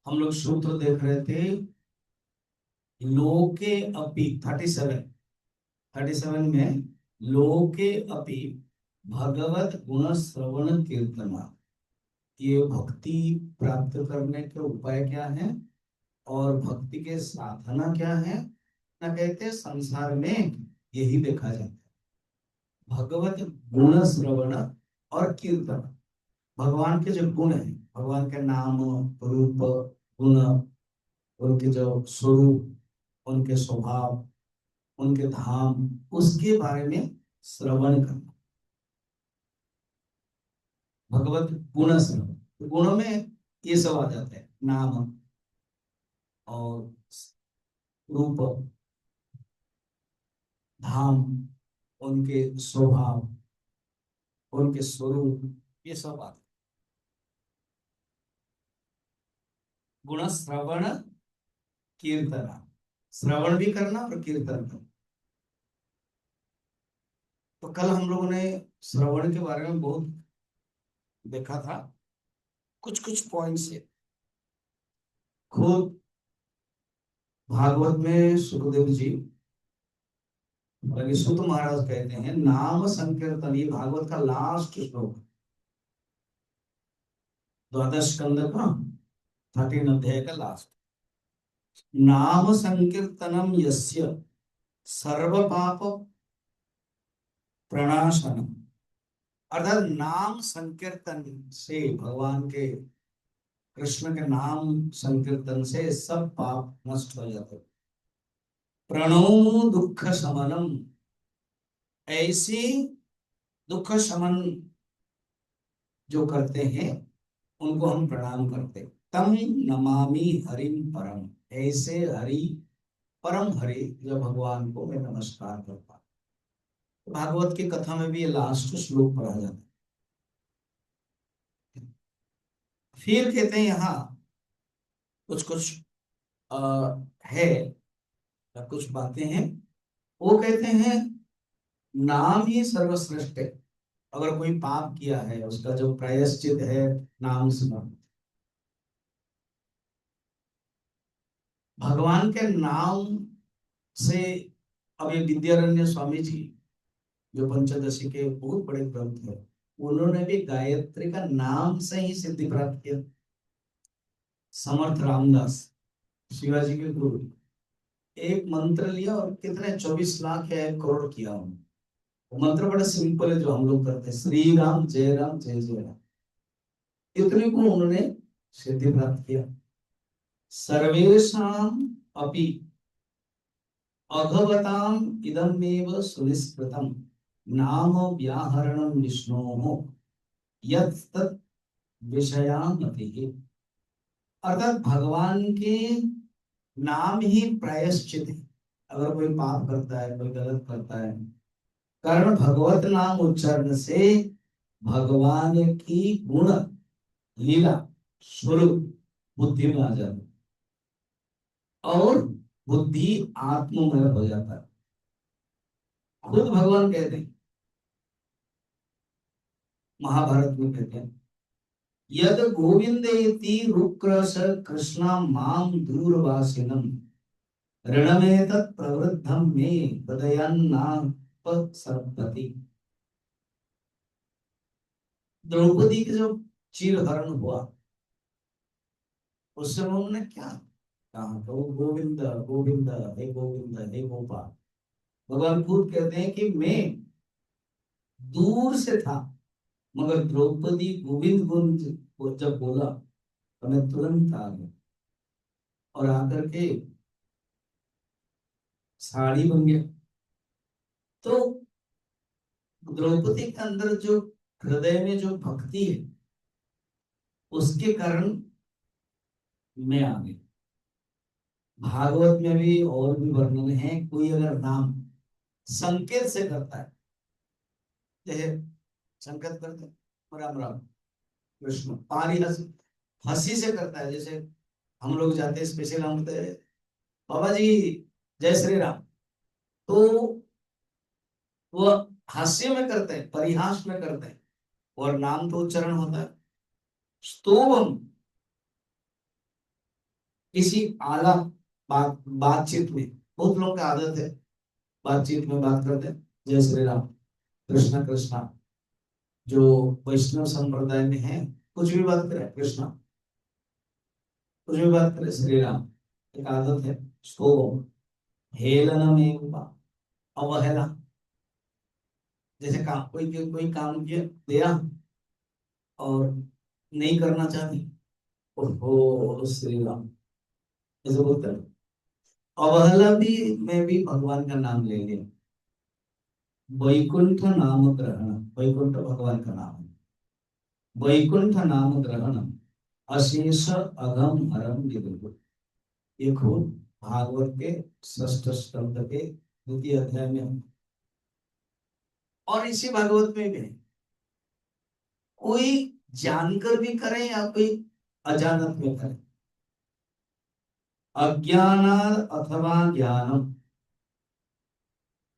हम लोग सूत्र देख रहे थे। लोके अपि 37 में लोके अपि भगवत गुण श्रवण कीर्तना, ये भक्ति प्राप्त करने के उपाय क्या है और भक्ति के साधना क्या है। ना कहते संसार में यही देखा जाता है, भगवत गुण श्रवण और कीर्तन। भगवान के जो गुण है, भगवान के नाम रूप गुण, उनके जो स्वरूप, उनके स्वभाव, उनके धाम, उसके बारे में श्रवण करना, भगवत गुण श्रवण। तो गुणों में ये सब आ जाते हैं, नाम और रूप, धाम, उनके स्वभाव, उनके स्वरूप, ये सब आते हैं। गुण श्रवण कीर्तना, श्रवण भी करना और कीर्तन करना। तो कल हम लोगों ने श्रवण के बारे में बहुत देखा था, कुछ कुछ पॉइंट्स है। खुद भागवत में सुखदेव जी, हालांकि सुत महाराज कहते हैं नाम संकीर्तन, ये भागवत का लास्ट श्लोक, द्वादश स्कंद का 13 अध्याय का लास्ट। नाम संकीर्तनम यस्य सर्व पाप प्रणाशनम, अर्थात नाम संकीर्तन से, भगवान के कृष्ण के नाम संकीर्तन से सब पाप नष्ट हो जाते। प्रणो दुख शमनम, ऐसी दुख शमन जो करते हैं उनको हम प्रणाम करते। तम नमामि हरिम परम, ऐसे हरि, परम हरि जो भगवान को मैं नमस्कार करता। भागवत की कथा में भी ये लास्ट श्लोक पढ़ा जाता है। फिर कहते हैं यहाँ कुछ कुछ है, कुछ बातें हैं। वो कहते हैं नाम ही सर्वश्रेष्ठ है। अगर कोई पाप किया है उसका जो प्रायश्चित है नाम स्मरण। भगवान के नाम से, अब ये विद्यारण्य स्वामी जी जो पंचदशी के बहुत बड़े ग्रंथ है, उन्होंने भी गायत्री का नाम से ही सिद्धि प्राप्त किया। समर्थ रामदास, शिवाजी के गुरु, एक मंत्र लिया और कितने 24 लाख या 1 करोड़ किया उन्होंने। मंत्र बड़ा सिंपल है जो हम लोग करते हैं, श्री राम जय राम जय जय राम, इतने को उन्होंने सिद्धि प्राप्त किया। सर्वेषाम अपि अघवताम इदमेव सुनिस्कृतम नाम व्याहरणम विष्णोः यत् विषयामतिः, अर्थात भगवान के नाम ही प्रायश्चित है। अगर कोई पाप करता है, कोई गलत करता है, कारण भगवत नाम उच्चारण से भगवान की गुण लीला स्वरूप बुद्धि में आ जाता है और बुद्धि आत्ममय हो जाता है। खुद भगवान कहते हैं, महाभारत में कहते हैं, यद गोविंदेति रुक्रस कृष्णा माम दूरवासिनम ऋणमेतत् प्रवृद्धम मे हृदयान्नाप सरपति। द्रौपदी के जो चीरहरण हुआ उस समय उन्होंने क्या कहा, तो गोविंद गोविंद हे गोविंद हे गोपाल। भगवान खुद कहते हैं कि मैं दूर से था मगर द्रौपदी गोविंद गोविंद को जब बोला तो मैं तुरंत आ गया और आकर के साड़ी बन गया। तो द्रौपदी के अंदर जो हृदय में जो भक्ति है उसके कारण मैं आ गया। भागवत में भी और भी वर्णन है, कोई अगर नाम संकेत से करता है, जैसे संकेत करते हैं राम राम कृष्ण, पारी हंसी, हंसी से करता है। जैसे हम लोग जाते हैं स्पेशल, हम होते हैं बाबा जी जय श्री राम, तो वो हास्य में करते हैं, परिहास में करते हैं, और नाम तो उच्चारण होता है स्तोभम, किसी आला बातचीत में, बहुत लोगों की आदत है बातचीत में बात करते हैं जय श्री राम, कृष्णा कृष्णा। जो वैष्णव संप्रदाय में है, कुछ भी बात करे कृष्णा, कुछ भी बात करे श्री राम। एक आदत है उसको हेलन में अवहेला। जैसे काम कोई काम किया दिया और नहीं करना चाहती, ओहो श्री राम ऐसे बोलते हैं। अवहेला भी में भी भगवान का नाम ले लिया। वैकुंठ नाम ग्रहण, वैकुंठ भगवान का नाम है। वैकुंठ नाम ग्रहण अशेष अगम हरम निगम। ये खूब भागवत के षष्ठ स्कंद के द्वितीय अध्याय में है। और इसी भागवत में भी है। कोई जानकर भी करे या कोई अजानत में करे, अज्ञान अथवा ज्ञानम,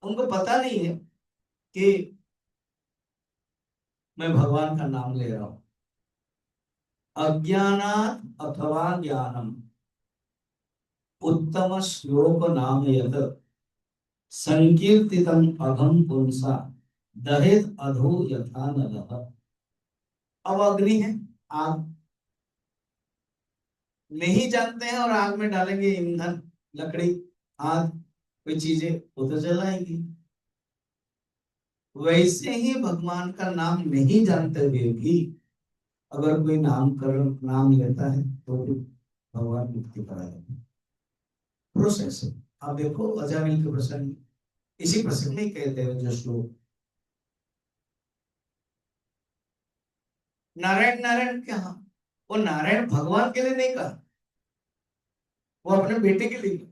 उनको पता नहीं है कि मैं भगवान का नाम ले रहा हूं। अज्ञानात अथवा ज्ञानम उत्तम श्लोक नाम यत संकीर्तितम अघम पुंसा दहेत अधो यथा नलः। अब अग्नि है, आग नहीं जानते हैं और आग में डालेंगे ईंधन, लकड़ी, आग, कोई चीजें, वो तो जलाएंगी। वैसे ही भगवान का नाम नहीं जानते हुए भी अगर कोई नाम लेता है तो भी भगवान मुक्ति कराएंगे। प्रोसेस है। आप देखो अजामिल के प्रसंग, इसी प्रसंग में कहते हैं जो श्लोक, नारायण नारायण क्या, वो नारायण भगवान के लिए नहीं कहा, वो अपने बेटे के लिए।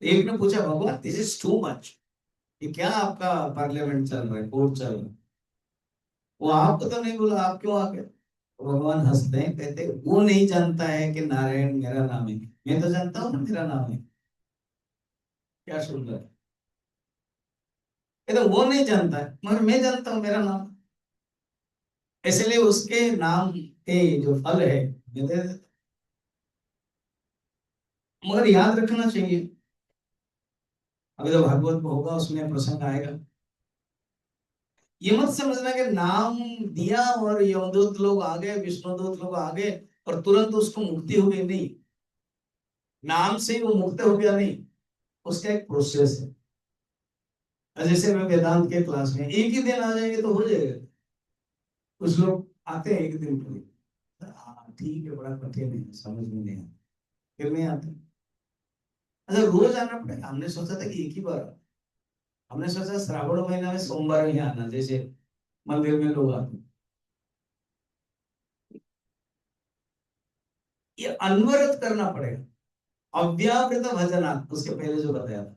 एक ने पूछा भगवान दिस इज टू मच, ये क्या आपका पार्लियामेंट चल रहा है, कोर्ट चल रहा है, वो आपको तो नहीं बोला, आप क्यों आ गए? तो भगवान हंसते हैं, कहते हैं वो नहीं जानता है कि नारायण मेरा नाम है, मैं तो जानता हूँ मेरा नाम है। क्या सुंदर है। कहते वो नहीं जानता है मगर मैं जानता हूँ मेरा नाम, इसलिए उसके नाम के जो फल है मैं दे देता। मगर याद रखना चाहिए, अभी तो भागवत में होगा उसमें प्रसंग आएगा, ये मत समझना कि नाम दिया और यमदूत लोग आ गए, विष्णुदूत लोग आ गए और तुरंत उसको मुक्ति हो गई, नहीं। नाम से ही वो मुक्त हो गया, नहीं, उसका एक प्रोसेस है। जैसे मैं वेदांत के क्लास में एक ही दिन आ जाएंगे तो हो जाएगा, कुछ लोग आते हैं एक दिन के लिए, हाँ ठीक है, बड़ा कठिन है, समझ में नहीं आता, फिर नहीं आते। अच्छा रोज आना पड़ेगा, हमने सोचा था कि एक ही बार, हमने सोचा श्रावण महीना में सोमवार ही आना, जैसे मंदिर में लोग आते हैं। ये अनवरत करना पड़ेगा, अव्यावृत भजनात्, उसके पहले जो बताया था।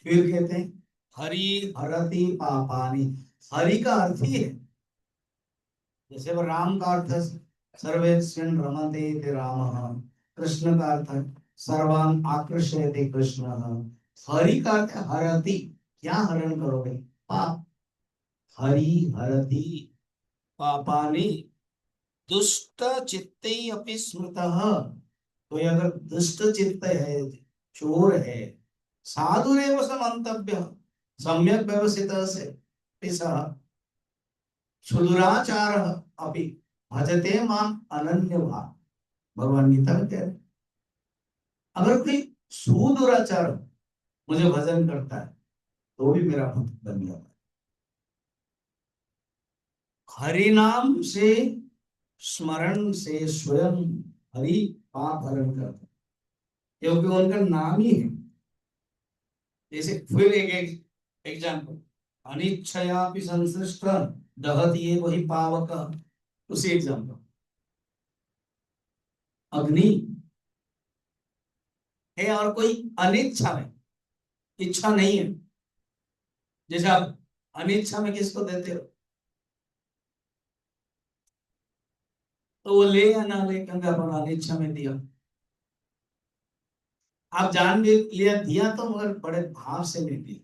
फिर कहते हैं हरि हरति पापानि, हरि का अर्थ ही है, जैसे वो राम का अर्थ है सर्वेस्मिन् रमते इति रामः, कृष्ण का अर्थ है सर्वान् आकृष्यते कृष्णः। हरि का अर्थ है हरति, क्या हरण करोगे, पाप। हरि हरति पापानि दुष्ट चित्ते अपि स्मृतः। कोई अगर दुष्ट चित्त है, चोर है, साधुरेव समन्तव्य, सम्यक व्यवसित से पिसः क्षुद्राचार अपि भजते माम अनन्य भाव। भगवान गीता में कह रहे हैं, अगर कोई सुदुराचार मुझे भजन करता है तो भी मेरा भक्त बन जाता है। हरि नाम से, स्मरण से स्वयं हरि पाप हरण करता है, क्योंकि उनका नाम ही है। जैसे फिर एक एग्जाम्पल, अनिच्छया संसृष्ट दहत ये वही पावक, उसी एग्जाम्पल, अग्नि है और कोई अनिच्छा में, इच्छा नहीं है, जैसे आप अनिच्छा में किसको देते हो, तो वो ले या ना ले, क्योंकि अपन अनिच्छा में दिया, आप जान भी लिया दिया तो मगर बड़े भाव से नहीं दिया।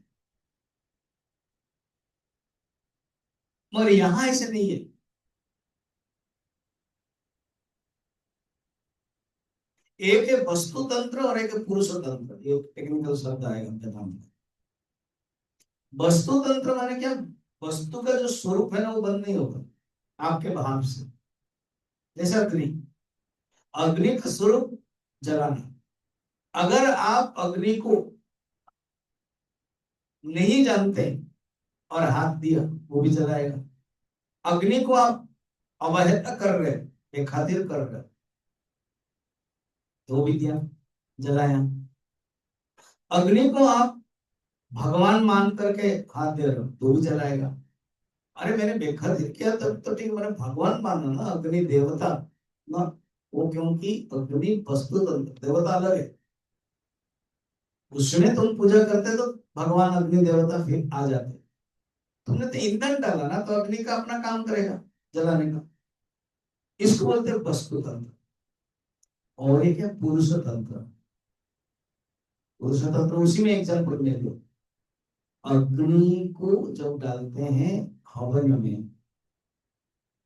मगर यहां ऐसे नहीं है। एक है वस्तु तंत्र और एक है पुरुष तंत्र, ये टेक्निकल शब्द आएगा बताऊं। वस्तु तंत्र माने क्या? वस्तु का जो स्वरूप है ना वो बंद नहीं होता आपके भाव से। जैसे अग्नि, अग्नि का स्वरूप जलाना। अगर आप अग्नि को नहीं जानते और हाथ दिया, वो भी जलाएगा। अग्नि को आप अवहेलना कर रहे, एक खातिर कर रहे, तो भी दिया, जलाया। अग्नि को आप भगवान मान करके हाथ दे रहे हो, तो भी जलाएगा। अरे मैंने बेखातिर किया तब तो ठीक, मैंने भगवान माना ना, अग्नि देवता ना। वो क्योंकि अग्नि वस्तु तंत्र, देवता अलग है। उसमें तुम पूजा करते तो भगवान अग्नि देवता फिर आ जाते। तुमने तो ईंधन डाला ना, तो अग्नि का अपना काम करेगा, जलाने का। इसको बोलते हैं वस्तु तंत्र। और एक है पुरुष तंत्र। पुरुष तंत्र उसी में एग्जाम्पल ले लो। अग्नि को जब डालते हैं हवन में,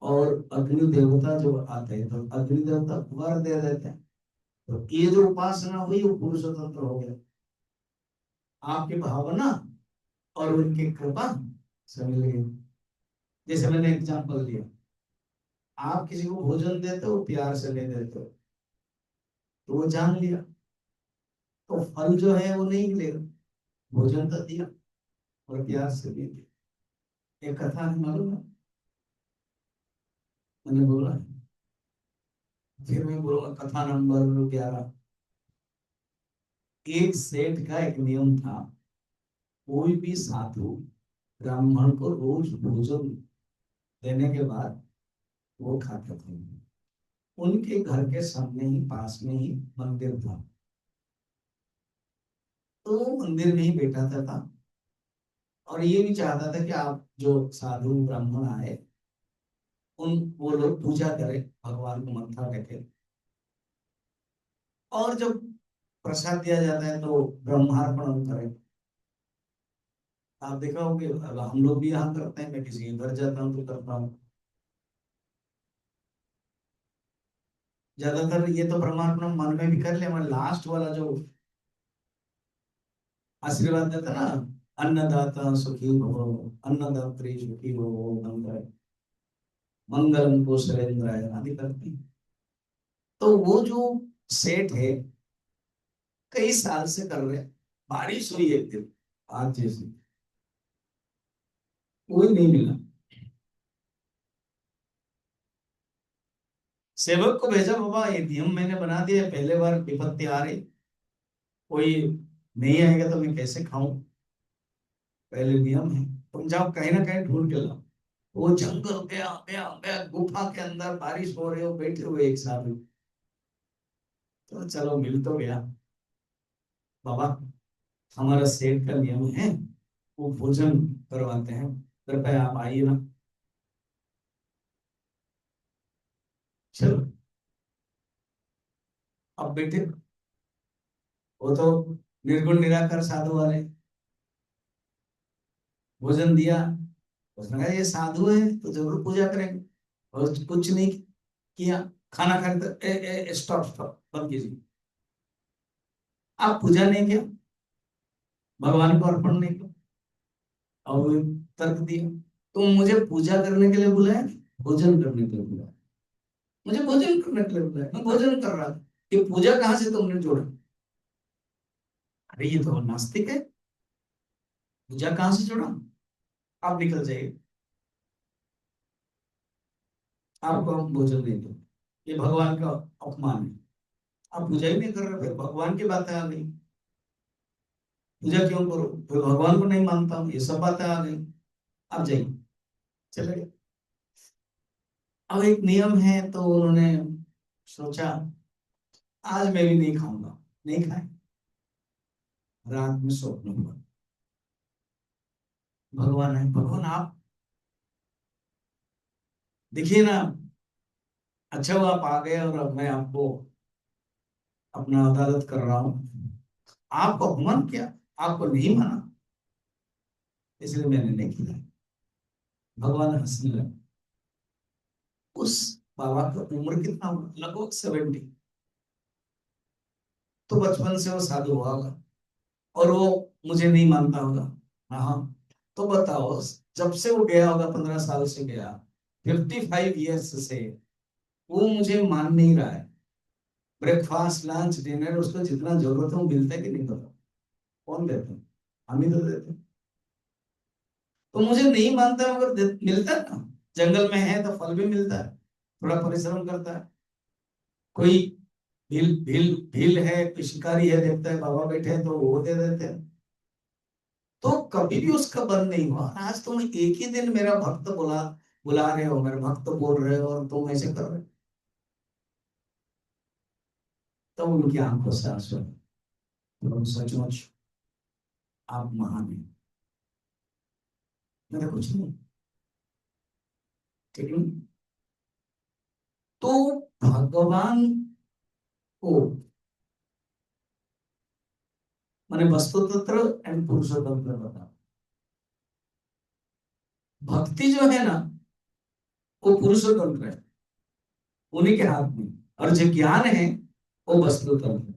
और अग्नि देवता जब आते हैं तो अग्नि देवता वर दे देते हैं। तो ये जो उपासना हुई वो पुरुष तंत्र हो गया। आपकी भावना और उनकी कृपा से मिल गई। जैसे मैंने एग्जाम्पल दिया, आप किसी को भोजन देते हो, प्यार से ले देते हो, तो वो जान लिया, तो फल जो है वो नहीं मिलेगा। भोजन तो दिया और प्यार से ले दिया। एक कथा है, मालूम है? मैंने बोला है, फिर मैं बोलूंगा कथा नंबर 11। एक सेठ का एक नियम था, कोई भी साधु ब्राह्मण को रोज भोजन देने के बाद वो खाते थे। उनके घर के सामने ही, पास में ही मंदिर था, तो वो मंदिर में ही बैठा था। और ये भी चाहता था कि आप जो साधु ब्राह्मण आए, उन वो लोग पूजा करें, भगवान को मत्था टेके। और जब प्रसाद दिया जाता है तो ब्रह्मार्पण करें। आप देखा होंगे, हम लोग भी यहाँ करते हैं, मैं किसी के घर जाता हूँ तो करता हूँ। ज्यादातर ये तो ब्रह्मार्पण मन में भी कर ले, मगर लास्ट वाला जो आशीर्वाद देता ना, अन्नदाता सुखी भव, अन्नदात्री सुखी भव, मंगल मंगलम कुशलेंद्राय आदि करते हैं। तो वो जो सेठ है, कई साल से कर रहे हैं। बारिश हुई एक दिन, आज जैसे, कोई नहीं मिला। सेवक को भेजा, बाबा ये नियम मैंने बना दिया, पहले बार विपत्ति आ रही, कोई नहीं आएगा तो मैं कैसे खाऊं? पहले नियम है, तुम जाओ कहीं ना कहीं ढूंढ के लाओ। वो जंगल गया गया गया, गुफा के अंदर, बारिश हो रही हो, बैठे हुए एक साथ। तो चलो मिल तो गया। बाबा, हमारा सेठ का नियम है, वो भोजन करवाते हैं, कृपया आप आइए ना। चलो, अब बेटे, वो तो निर्गुण निराकार साधु वाले, भोजन दिया। उसने कहा ये साधु है तो जरूर पूजा करेंगे। और कुछ नहीं किया। खाना खाने तक स्टॉप स्टॉप, बंद कीजिए। आप पूजा नहीं किया, भगवान को अर्पण नहीं किया, और वो तर्क दिया, तुम मुझे पूजा करने के लिए बुलाया, भोजन करने के लिए बुलाया। मुझे भोजन करने के लिए बुलाया, मैं भोजन कर रहा था। ये पूजा कहाँ से तुमने जोड़ा? अरे ये तो नास्तिक है, पूजा कहाँ से जोड़ा? आप निकल जाइए, आपको हम भोजन नहीं दो, ये भगवान का अपमान है। आप पूजा ही नहीं कर रहे, फिर भगवान की बातें आ गई। पूजा क्यों करो, फिर भगवान को नहीं मानता हूँ, ये सब बातें आ गई। आप जाइए, चले गए। अब एक नियम है तो उन्होंने सोचा, आज मैं भी नहीं खाऊंगा। नहीं खाए। रात में स्वप्न हुआ, भगवान है, भगवान आप देखिए ना, अच्छा हुआ आप आ गए, और अब मैं आपको अपना अदालत कर रहा हूँ। आपको अपमान किया, आपको नहीं माना, इसलिए मैंने नहीं किया। भगवान हंसने लगे। उस बाबा का उम्र कितना होगा, लगभग 70। तो बचपन से वो साधु हुआ होगा और वो मुझे नहीं मानता होगा। हाँ, तो बताओ, जब से वो गया होगा, 15 साल से गया, 55 ईयर्स से वो मुझे मान नहीं रहा है। ब्रेकफास्ट लंच डिनर उसको जितना जरूरत है वो मिलता है कि नहीं पता। कौन देते हैं? हम ही तो देते हैं। तो मुझे नहीं मानता मगर मिलता है ना। जंगल में है तो फल भी मिलता है, थोड़ा परिश्रम करता है। कोई भील भील भील है, कोई शिकारी है, देखता है बाबा बैठे हैं तो वो दे देते हैं। तो कभी भी उसका बंद नहीं हुआ। आज तुम एक ही दिन मेरा भक्त बुला बुला रहे हो, मेरे भक्त बोल रहे हो और तुम ऐसे कर रहे हो। तो उनकी आंखों से आंसू आए। तो सचमुच आप महान हैं। मैं तो कुछ नहीं, ठीक है। तो भगवान को मैंने वस्तु तंत्र एंड पुरुष तंत्र बता। भक्ति जो है ना, वो पुरुष तंत्र है, उन्हीं के हाथ में। और जो ज्ञान है वो वस्तु तंत्र।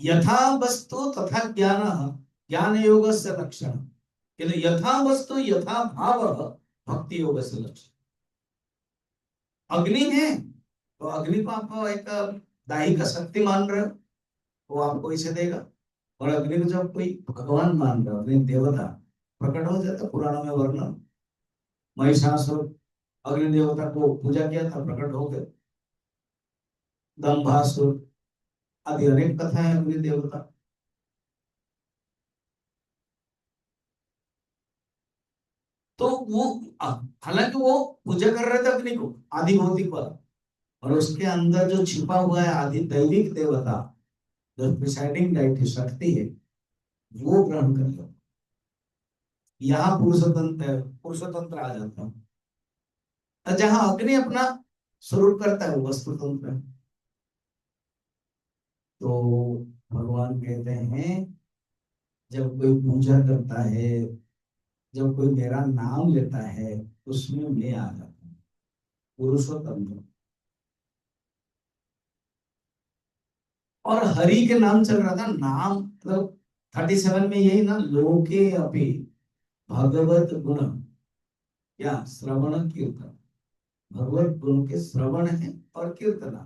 यथा वस्तु तथा ज्ञान, ज्ञान योग से लक्षण। किंतु यथा वस्तु यथा भाव भक्ति योग से लक्षण। अग्नि है तो अग्नि को आप एक दाही का शक्ति मान रहे हो, वो आपको इसे देगा। और अग्नि को जब कोई भगवान मान रहे हो, अग्नि देवता प्रकट हो जाता, पुराणों में वर्णन। महिषासुर अग्नि देवता को पूजा किया था, प्रकट हो गए। दंभासुर आदि अनेक कथा है अग्नि देवता। तो वो हालांकि वो पूजा कर रहे थे अग्नि को, आदि भौतिक वाला। और उसके अंदर जो छिपा हुआ है आदि दैविक देवता, जो प्रिसाइडिंग डाइटी शक्ति है, वो ग्रहण कर लो। यहाँ पुरुषतंत्र आ जाता है। और जहां अग्नि अपना स्वरूप करता है वो वस्तु तंत्र है। तो भगवान कहते हैं, जब कोई पूजा करता है, जब कोई मेरा नाम लेता है, उसमें मैं आ जाता हूँ। पुरुषोत्तम। और हरि के नाम चल रहा था, नाम मतलब 37 में यही ना, लोके अभी भगवत गुण, क्या श्रवण कीर्तन। भगवत गुण के श्रवण है और कीर्तन।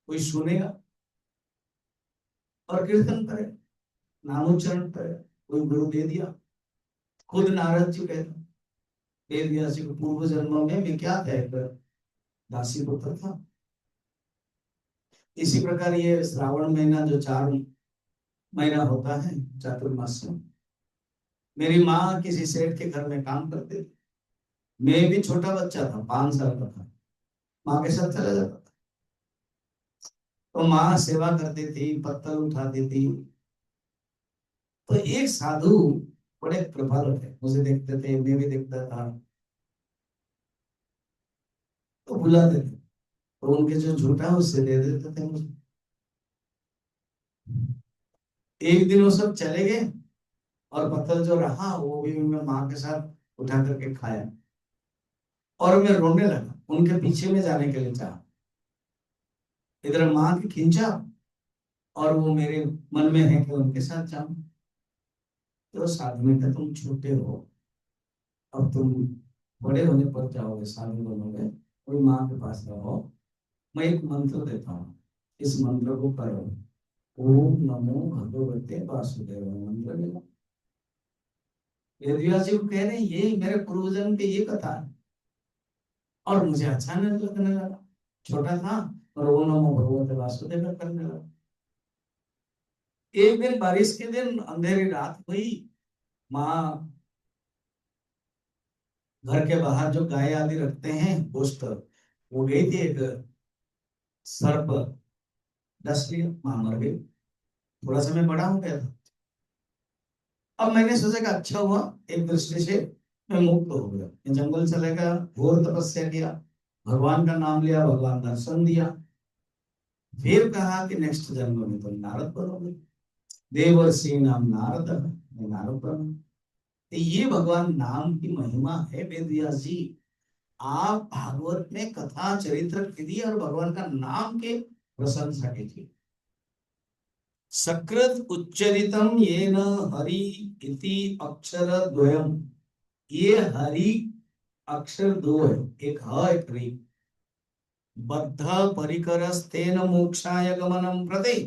कोई सुनेगा और कीर्तन करे, नामोच्चारण करे। कोई गुरु दे दिया। खुद नारद जी कहते हैं, वेद व्यास जी को पूर्व जन्मों में मैं क्या था, एक दासी पुत्र था। इसी प्रकार ये श्रावण महीना जो 4 महीना होता है चातुर्मास में, मेरी माँ किसी सेठ के घर में काम करती थी। मैं भी छोटा बच्चा था, 5 साल का था, माँ के साथ चला जाता था। तो माँ सेवा करती थी, पत्थर उठाती थी। तो एक साधु बड़े कृपालु थे, मुझे देखते थे, मैं भी देखता था, तो बुलाते थे। तो उनके जो झूठा है उससे दे देते थे मुझे। एक दिन वो सब चले गए और पत्थर जो रहा वो भी मैं माँ के साथ उठा करके खाया। और मैं रोने लगा, उनके पीछे में जाने के लिए चाहा। इधर माँ की खींचा और वो मेरे मन में है कि उनके साथ जाऊं। तो साधु ने कहा, तुम छोटे हो, अब तुम बड़े होने पर जाओगे, साधु बनोगे, कोई माँ के पास रहो। मैं एक मंत्र देता हूँ, इस मंत्र को करो। ओम नमो भगवते वासुदेव मंत्र लेना। वेदव्यास जी को कह रहे हैं, ये मेरे पूर्वजन्म की ये कथा है। और मुझे अच्छा नहीं लगने लगा, छोटा था। और ओम नमो भगवते वासुदेव करने लगा। एक दिन बारिश के दिन, अंधेरी रात हुई। माँ घर के बाहर जो गाय आदि रखते हैं गोश्त, वो गई थी, एक सर्प डस लिया, माँ मर गई। थोड़ा समय बड़ा हो गया था। अब मैंने सोचा कि अच्छा हुआ, एक दृष्टि से मैं मुक्त हो गया। मैं जंगल चले गया, घोर तपस्या किया, भगवान का नाम लिया, भगवान दर्शन दिया। फिर कहा कि नेक्स्ट जन्म में तुम नारद बनोगे। देवर्षि नाम नारद, मैं नारद बना। तो ये भगवान नाम की महिमा है वेद व्यास जी। आप भागवत में कथा चरित्र कीजिए और भगवान का नाम के प्रशंसा कीजिए। सकृत उच्चरितम ये न हरि इति अक्षर द्वयम। ये हरि अक्षर दो है, एक ह एक रि। बद्ध परिकरस्तेन मोक्षाय गमनम प्रति।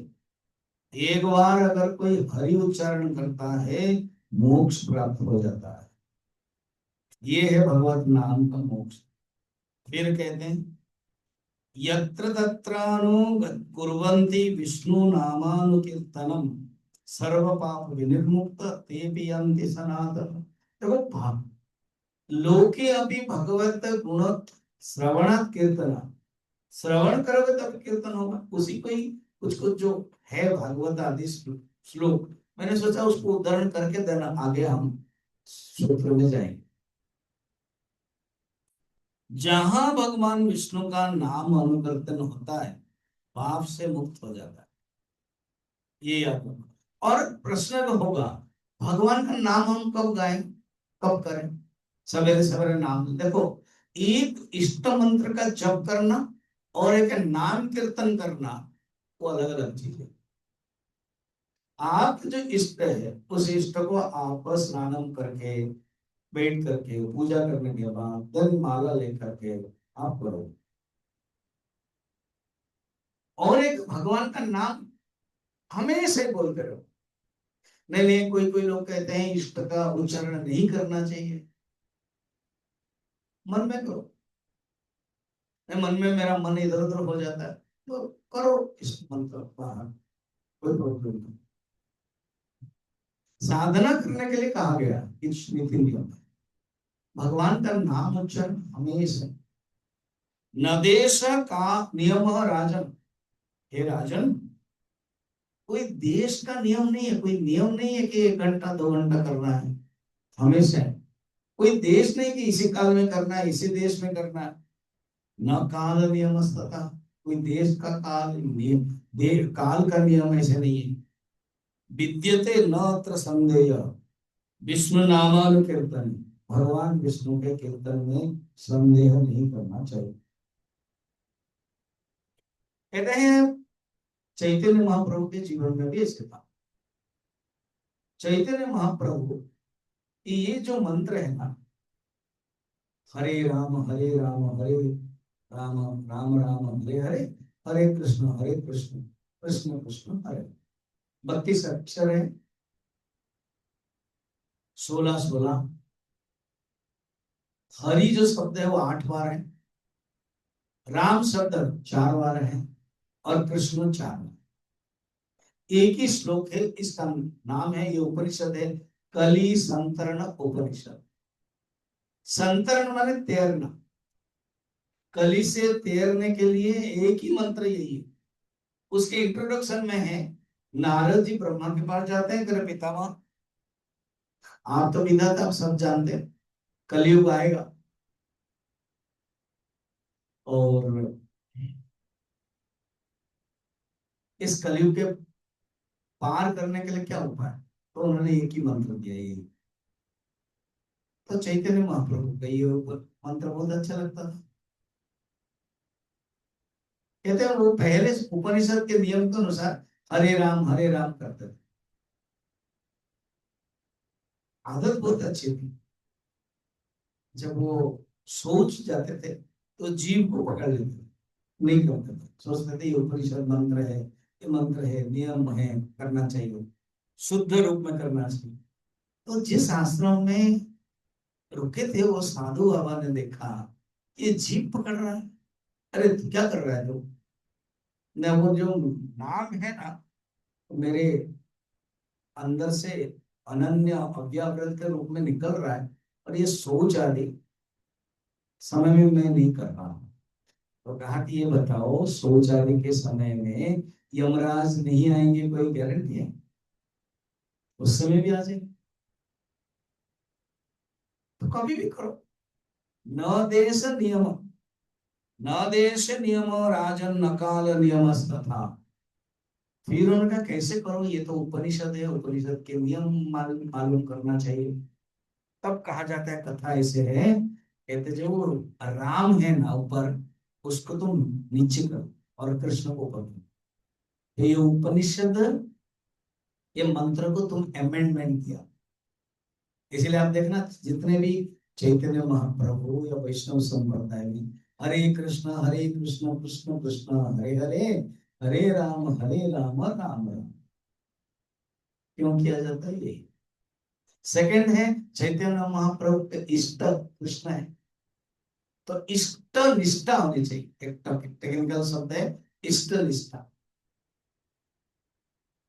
एक बार अगर कोई हरि उच्चारण करता है मोक्ष प्राप्त हो जाता है। ये है भगवत नाम का मोक्ष। फिर कहते हैं यत्र तत्रानु कुर्वन्ति विष्णु नामानुकीर्तनम सर्व पाप विनिर्मुक्त ते यन्ति सनातन। देखो लोके अभी भगवत गुण श्रवणात् कीर्तन। श्रवण करोगे तब कीर्तन होगा। उसी को ही कुछ कुछ जो है भागवत आदि श्लोक, मैंने सोचा उसको उदाहरण करके देना, आगे हम सूत्र में जाएंगे। जहां भगवान विष्णु का नाम अनुकीर्तन होता है पाप से मुक्त हो जाता है, ये याद रखो। और प्रश्न होगा भगवान का नाम हम कब गाएं, कब करें? सवेरे सवेरे नाम देखो, एक इष्ट मंत्र का जप करना और एक नाम कीर्तन करना वो अलग अलग चीज है। आप जो इष्ट है उस इष्ट को आप स्नानम करके बैठ करके पूजा करने के बाद धन माला लेकर के आप करो। और एक भगवान का नाम हमेशा बोलते रहो। नहीं नहीं, कोई कोई लोग कहते हैं इष्ट का उच्चारण नहीं करना चाहिए। मन में करो। नहीं, मन में मेरा मन इधर उधर हो जाता है तो करो इस मंत्र बाहर, कोई प्रॉब्लम नहीं। साधना करने के लिए कहा गया इस नीति नियम में। भगवान का नाम उच्चारण हमेशा। नदेश का नियम राजन। हे राजन, कोई देश का नियम नहीं है, कोई नियम नहीं है कि 1 घंटा 2 घंटा करना है। हमेशा है। कोई देश नहीं कि इसी काल में करना है, इसी देश में करना है। न काल नियम था। कोई देश का काल नियम, काल का नियम ऐसे नहीं है। विद्यते न अत्र संदेह विष्णु नामानुकीर्तन। भगवान विष्णु के कीर्तन में संदेह नहीं करना चाहिए। कहते हैं चैतन्य महाप्रभु के जीवन में भी ऐसे था। चैतन्य महाप्रभु ये जो मंत्र है ना, हरे राम हरे राम हरे राम राम राम हरे हरे, हरे कृष्ण कृष्ण कृष्ण हरे। 32 अक्षर है, 16 16। हरि जो शब्द है वो 8 बार है, राम शब्द 4 बार है और कृष्ण 4 बार। एक ही श्लोक है, इसका नाम है, ये उपनिषद है कली संतरण उपनिषद। संतरण माने तैरना। कली से तैरने के लिए एक ही मंत्र यही है। उसके इंट्रोडक्शन में है नारद जी ब्रह्मा के पास जाते हैं, करे पितामह आप तो विधाता, आप सब जानते हैं कलयुग आएगा और इस कलयुग के पार करने के लिए क्या उपाय। तो उन्होंने एक ही मंत्र दिया ये। तो चैतन्य महाप्रभु का ये मंत्र बहुत अच्छा लगता था। कहते हैं वो पहले उपनिषद के नियम के अनुसार हरे राम करते थे। आदत बहुत अच्छी थी। जब वो सोच जाते थे तो जीव को पकड़ लेते थे, नहीं करते थे। सोचते थे ये उपनिषद मंत्र है, ये मंत्र है, नियम है, करना चाहिए, शुद्ध रूप में करना चाहिए। तो जिस आश्रम में रुके थे वो साधु बाबा ने देखा ये जीव पकड़ रहा है। अरे तू क्या कर रहा है तू? न वो जो नाम है ना, मेरे अंदर से अनन्य अव्याकृत के रूप में निकल रहा है और ये सोच आदि समय में मैं नहीं कर रहा हूँ। तो कहा कि ये बताओ सोच आदि के समय में यमराज नहीं आएंगे, कोई गारंटी है? उस समय भी आ जाएंगे। तो कभी भी करो। न देश नियम, न देश नियम राजन न काल नियम तथा। फिर उन्होंने कहा कैसे करो, ये तो उपनिषद है, उपनिषद के नियम मालूम करना चाहिए। तब कहा जाता है कथा ऐसे है, कहते जो वो राम है ना ऊपर, उसको तुम नीचे करो और कृष्ण को ऊपर करो। तो ये उपनिषद, ये मंत्र को तुम अमेंडमेंट किया। इसलिए आप देखना जितने भी चैतन्य महाप्रभु या वैष्णव संप्रदाय में हरे कृष्ण कृष्ण कृष्ण हरे हरे, हरे राम राम राम, क्यों किया जाता है ये? सेकंड है, चैतन्य महाप्रभु के इष्ट कृष्ण है, तो इष्ट निष्ठा होनी चाहिए। एक टेक्निकल शब्द है इष्ट निष्ठा।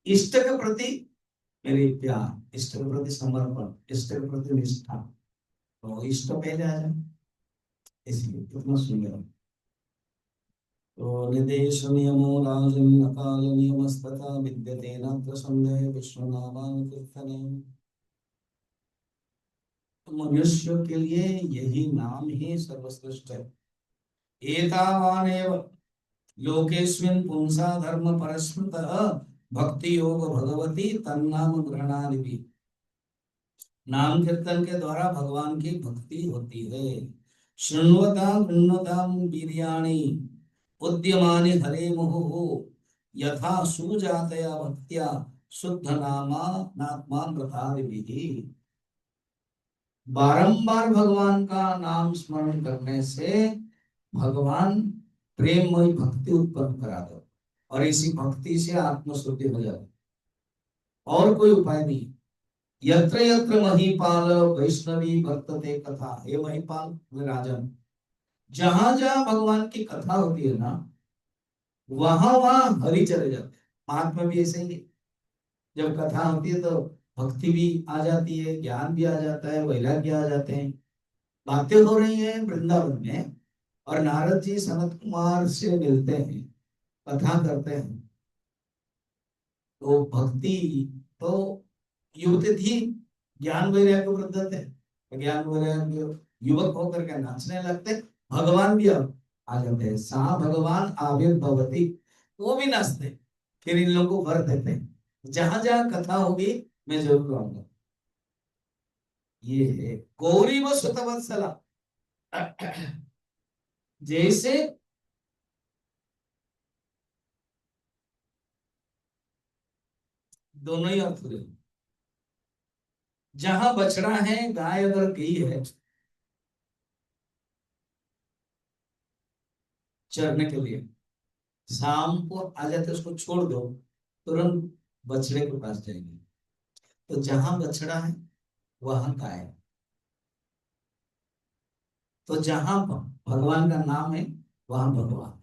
इष्ट के प्रति मेरे प्यार, इष्ट के प्रति समर्पण, इष्ट के प्रति निष्ठा, तो इष्ट पहले आ जाए, इसलिए कितना सुंदर। तो निदेश नियमो राजन अकाल नियमस्तथा विद्यते न संदेह विश्वनामान कीर्तने। तो मनुष्य के लिए यही नाम ही सर्वश्रेष्ठ है। एतावानेव लोकेस्मिन् पुंसा धर्म परस्मृतः भक्ति योग भगवती तन्नाम ग्रहणादि। नाम कीर्तन के द्वारा भगवान की भक्ति होती है। शृण्वता गृह्णताम वीर्याणि उद्यमानि हरे मुहुः यथा सुजातया भक्त्या शुद्ध नामा नात्मा प्रसादिभिः। बारंबार भगवान का नाम स्मरण करने से भगवान प्रेममय भक्ति उत्पन्न करा दो, और इसी भक्ति से आत्मशुद्धि हो जाती, और कोई उपाय नहीं। यत्र यत्र महीपाल वैष्णवी वर्तते कथा, हे महीपाल राजन, जहां जहां भगवान की कथा होती है ना, वहां वहां हरि चले जाते हैं। महात्मा भी ऐसे ही है, जब कथा होती है तो भक्ति भी आ जाती है, ज्ञान भी आ जाता है, वैराग्य आ जाते हैं। बातें हो रही हैं वृंदावन में, और नारद जी सनत कुमार से मिलते हैं, कथा करते हैं, तो भक्ति तो युवती थी, ज्ञान वैराग्य वृद्ध थे, तो ज्ञान वैराग्य युवक होकर के नाचने लगते। भगवान भी अब आ जाते हैं, सा भगवान आविर्भवती, वो भी नाचते, फिर इन लोगों को भर देते हैं। जहां जहां कथा होगी मैं जरूर आऊंगा। ये है गौरी व सुत वत्सला। जैसे दोनों ही अर्थ ले, जहां बछड़ा है, गाय अगर गई है चरने के लिए, शाम को आ जाते उसको छोड़ दो, तुरंत बछड़े के पास जाएंगे। तो जहां बछड़ा है वहां गाय है। तो जहां भगवान का नाम है वहां भगवान।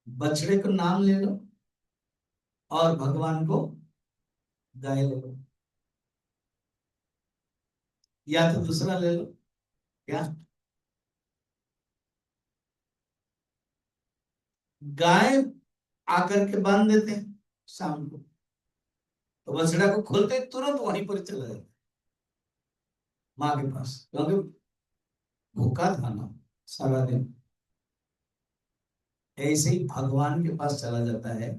बछड़े को नाम ले लो और भगवान को गाय ले लो, या तो दूसरा ले लो, क्या? गाय आकर के बांध देते हैं शाम को, तो बछड़ा को खोलते तुरंत वहीं पर चला जाता माँ के पास, क्योंकि भूखा था ना सारा दिन। ऐसे ही भगवान के पास चला जाता है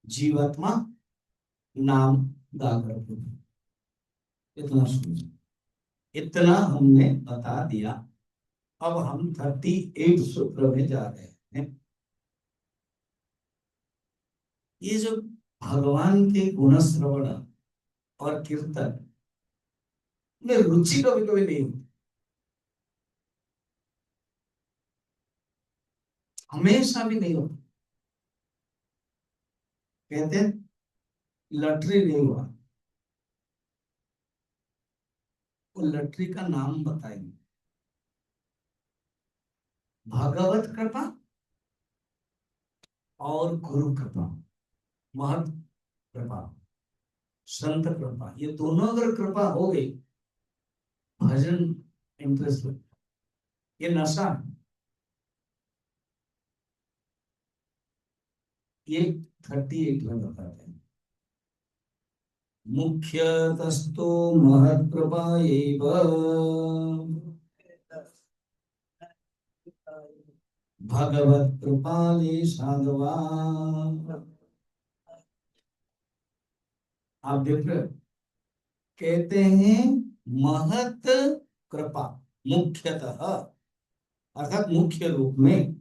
जीवात्मा, नाम गा करके। इतना सुन, इतना हमने बता दिया। अब हम 38 सूत्र में जा रहे हैं। ये जो भगवान के गुण श्रवण और कीर्तन में रुचि कभी कभी नहीं होती, हमेशा भी नहीं होती। कहते हैं लटरी नहीं हुआ, वो लटरी का नाम बताएंगे। भगवत कृपा और गुरु कृपा, महत कृपा, संत कृपा, ये दोनों अगर कृपा हो गई, भजन इंटरेस्ट, ये नशा, ये 38 में बताते हैं। मुख्यतस्तु महत्कृपा एव भगवत कृपाले साधवा। आप देख रहे हो, कहते हैं महत कृपा, मुख्यतः अर्थात मुख्य रूप में,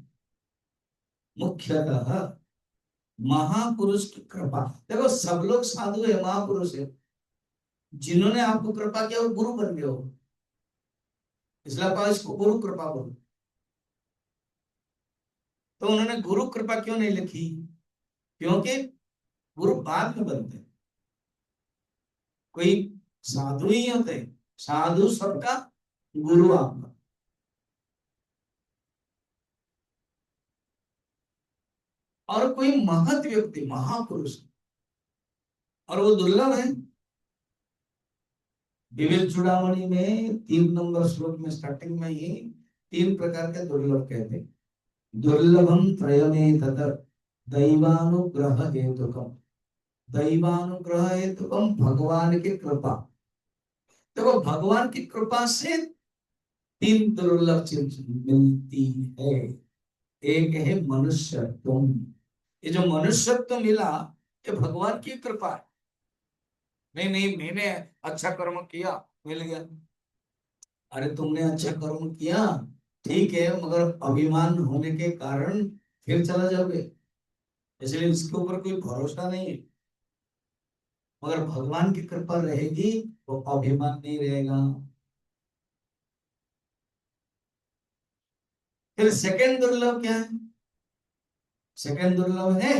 मुख्यतः महापुरुष की कृपा। देखो सब लोग साधु है, महापुरुष है, जिन्होंने आपको कृपा किया वो गुरु बन गए हो, इसलिए आप इसको गुरु कृपा बोलो। तो उन्होंने गुरु कृपा क्यों नहीं लिखी? क्योंकि गुरु बाद में बनते हैं, कोई साधु ही होते हैं, साधु सबका, गुरु आपका। और कोई महत व्यक्ति, महापुरुष, और वो दुर्लभ है। विवेक चूड़ामणि में 3 नंबर श्लोक में स्टार्टिंग में ही 3 प्रकार के दुर्लभ कहते हैं। दुर्लभम त्रयमेतद दैवानुग्रह हेतुकम, दैवानुग्रह हेतुकम, भगवान की कृपा। देखो भगवान की कृपा से 3 दुर्लभ चीज मिलती है। एक है मनुष्यत्व, ये जो मनुष्यत्व मिला ये भगवान की कृपा है। नहीं नहीं मैंने अच्छा कर्म किया मिल गया, अरे तुमने अच्छा कर्म किया ठीक है, मगर अभिमान होने के कारण फिर चला जाओगे, इसलिए इसके ऊपर कोई भरोसा नहीं है। मगर भगवान की कृपा रहेगी तो अभिमान नहीं रहेगा। फिर सेकंड दुर्लभ क्या है? सेकंड दुर्लभ है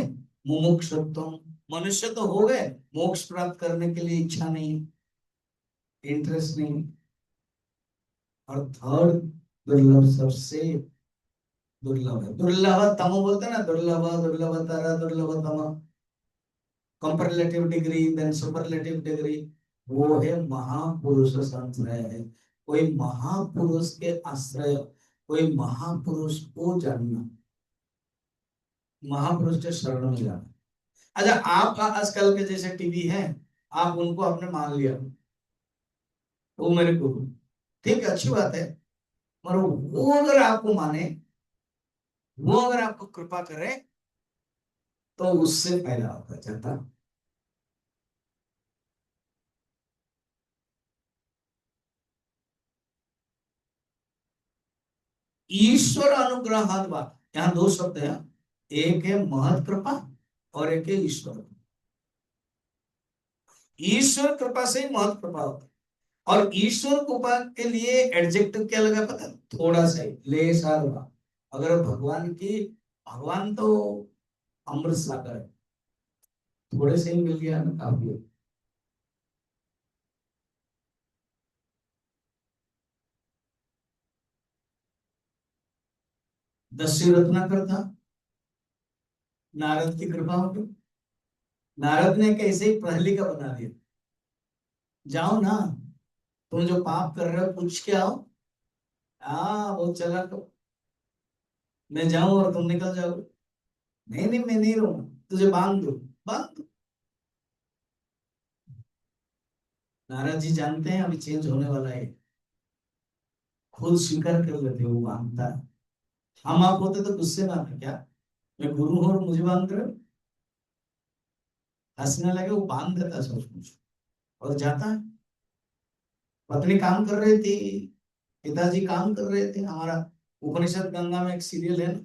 मुमुक्षुत्व, मनुष्य तो हो गए, मोक्ष प्राप्त करने के लिए इच्छा नहीं, इंटरेस्ट नहीं। और थर्ड दुर्लभ सबसे दुर्लभ है, दुर्लभ तम बोलते हैं ना, दुर्लभ दुर्लभ तरह दुर्लभ तम, comparative degree then superlative degree, वो है महापुरुष संश्रय है। कोई महापुरुष के आश्रय, कोई महापुरुष को जानना, महापुरुष के शरण में जाना। अच्छा आप आजकल के जैसे टीवी है, आप उनको आपने मान लिया वो मेरे गुरु, ठीक है अच्छी बात है, मगर वो अगर आपको माने, वो अगर आपको कृपा करे तो उससे फायदा होता जाता। ईश्वर अनुग्रह, यहाँ 2 शब्द है, एक है महत कृपा और एक है ईश्वर कृपा। ईश्वर कृपा से ही महत कृपा होता है। और ईश्वर कृपा के लिए एडजेक्टिव क्या लगा पता? थोड़ा सा ही, लेसार हुआ। अगर भगवान की, भगवान तो अमृत सागर है, थोड़े से ही मिल गया ना काफी है। दस्यु रत्नाकर था, नारद की कृपा हो गई, नारद ने कैसे ही प्रहली का बना दिया, जाओ ना, तुम जो पाप कर रहे हो पूछ के आओ। हाँ वो चला तो, मैं जाऊं और तुम निकल जाओ। नहीं नहीं मैं नहीं रहूंगा, तुझे बांध दो, बांध दो। नारद जी जानते हैं अभी चेंज होने वाला है, खुद स्वीकार कर लेते हैं वो बांधता है। हम आप होते तो गुस्से में आते क्या, मैं गुरु हूं और मुझे बांध रहे हो, हंसने लगे, वो बांध देता है सब कुछ और जाता है। पत्नी काम कर रही थी, पिताजी काम कर रहे थे, हमारा उपनिषद गंगा में एक सीरियल है ना,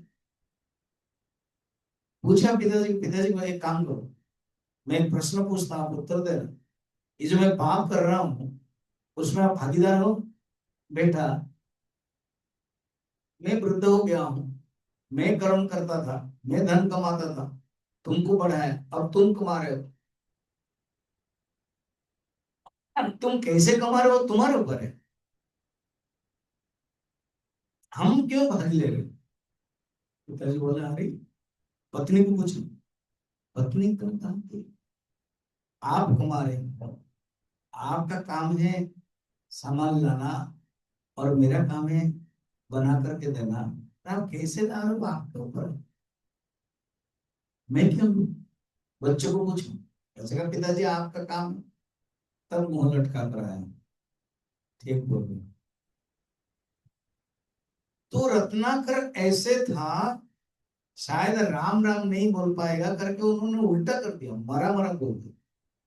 पूछा पिताजी, पिताजी को एक काम करो, मैं एक प्रश्न पूछता हूँ आप उत्तर देना, ये जो मैं पाप कर रहा हूँ उसमें आप भागीदार हो? बेटा मैं वृद्ध हो गया हूँ, मैं कर्म करता था, मैं धन कमाता था, तुमको बढ़ाया, अब तुम कमा रहे हो, अब तुम कैसे कमा रहे हो तुम्हारे ऊपर है, हम क्यों भाग ले रहे हो? पिताजी बोले अरे, पत्नी को पूछो, पत्नी करता कि आप कमा रहे हो, आपका काम है सामान लाना और मेरा काम है बना करके देना, तो आप कैसे ला रहे हो आपके ऊपर, मैं क्यों दूं? बच्चों को पूछो, ऐसे का पिताजी आपका काम है, तब मुंह लटका कर आया, ठीक बोल रहे हो। तो रत्नाकर ऐसे था, शायद राम राम नहीं बोल पाएगा करके उन्होंने उल्टा कर दिया, मरा मरा बोल दिया,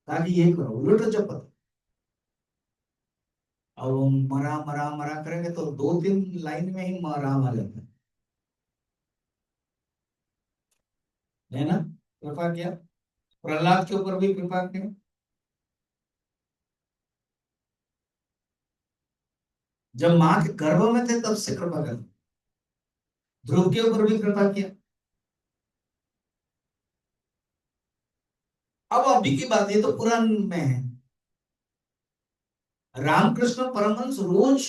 ताकि ये करो उल्टा जपत। और वो मरा मरा मरा करेंगे तो 2-3 लाइन में ही राम आ जाता है ना। कृपा किया, प्रहलाद के ऊपर भी कृपा किया, जब माँ के गर्भ में थे तब से कृपा कर, ध्रुव के ऊपर भी कृपा किया। अब अभी की बात, ये तो पुराण में है। रामकृष्ण परमहंस रोज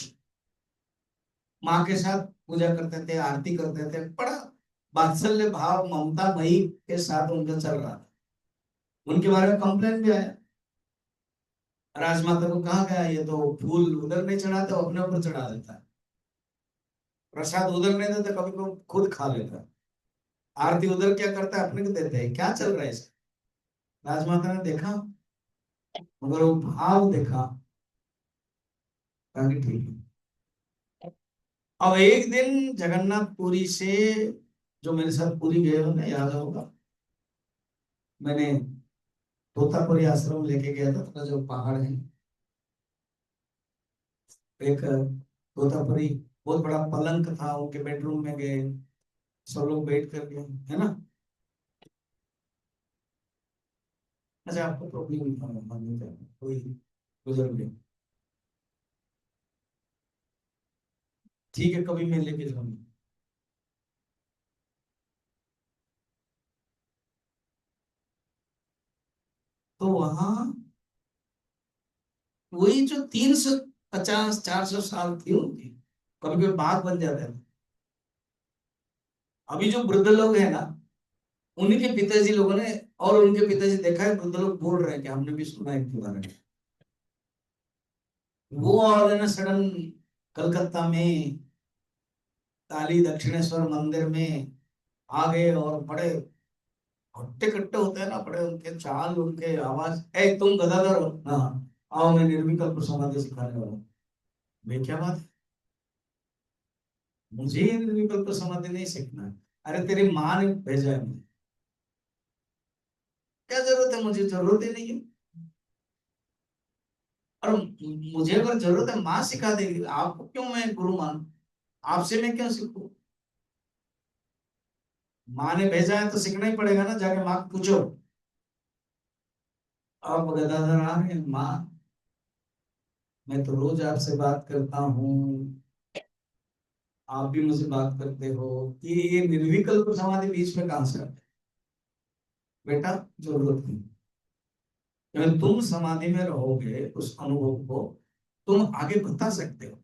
माँ के साथ पूजा करते थे, आरती करते थे, बड़ा वात्सल्य भाव ममता मई के साथ उनका चल रहा था। उनके बारे में कंप्लेन भी आया, राजमाता को कहा गया ये तो फूल उधर नहीं चढ़ाता, अपने ऊपर चढ़ा देता है, प्रसाद उधर नहीं देता, कभी को खुद खा लेता है, आरती उधर क्या करता है, अपने को देते हैं, क्या चल रहा है इसका। राजमाता ने देखा, मगर वो भाव देखा, कहा कि ठीक है। अब एक दिन जगन्नाथपुरी से, जो मेरे साथ पुरी गए हो ना, याद होगा, मैंने तोतापुरी आश्रम लेके गया था, अपना जो पहाड़ है, एक तोतापुरी बहुत बड़ा पलंग था, उनके बेडरूम में गए, सब लोग बैठ कर गए, है ना। अच्छा, आपको प्रॉब्लम नहीं था, नहीं था, कोई बुजुर्ग है, ठीक है, कभी मैं लेके जाऊंगा। तो वहां वही जो 350-400 साल थी उनकी, कभी कभी बात बन जाता है। अभी जो वृद्ध लोग हैं ना, उनके पिताजी लोगों ने, और उनके पिताजी देखा है, वृद्ध लोग बोल रहे हैं कि हमने भी सुना है इनके बारे में। वो ऑल इन सडन कलकत्ता में काली दक्षिणेश्वर मंदिर में आ गए, और बड़े हट्टे कट्टे होते हैं ना, बड़े उनके चाल, उनके आवाज, ए तुम गदाधर हो ना, आओ मैं निर्विकल्प समाधि सिखाने वाला हूँ। मैं क्या बात है, मुझे ये निर्विकल्प समाधि नहीं सीखना है। अरे तेरी माँ ने भेजा है मुझे, क्या जरूरत है, मुझे जरूरत ही नहीं है। और मुझे अगर जरूरत है, माँ सिखा देगी, आपको क्यों मैं गुरु मानूं, आपसे मैं क्यों सीखूं। माँ ने भेजा है तो सीखना ही पड़ेगा ना, जाके माँ को पूछो। अब गदाधर आ रहे हैं, माँ मैं तो रोज आपसे बात करता हूँ, आप भी मुझे बात करते हो, ये निर्विकल्प समाधि बीच में कहां से आती है? बेटा जरूरत नहीं, जब तुम समाधि में रहोगे उस अनुभव को तुम आगे बता सकते हो।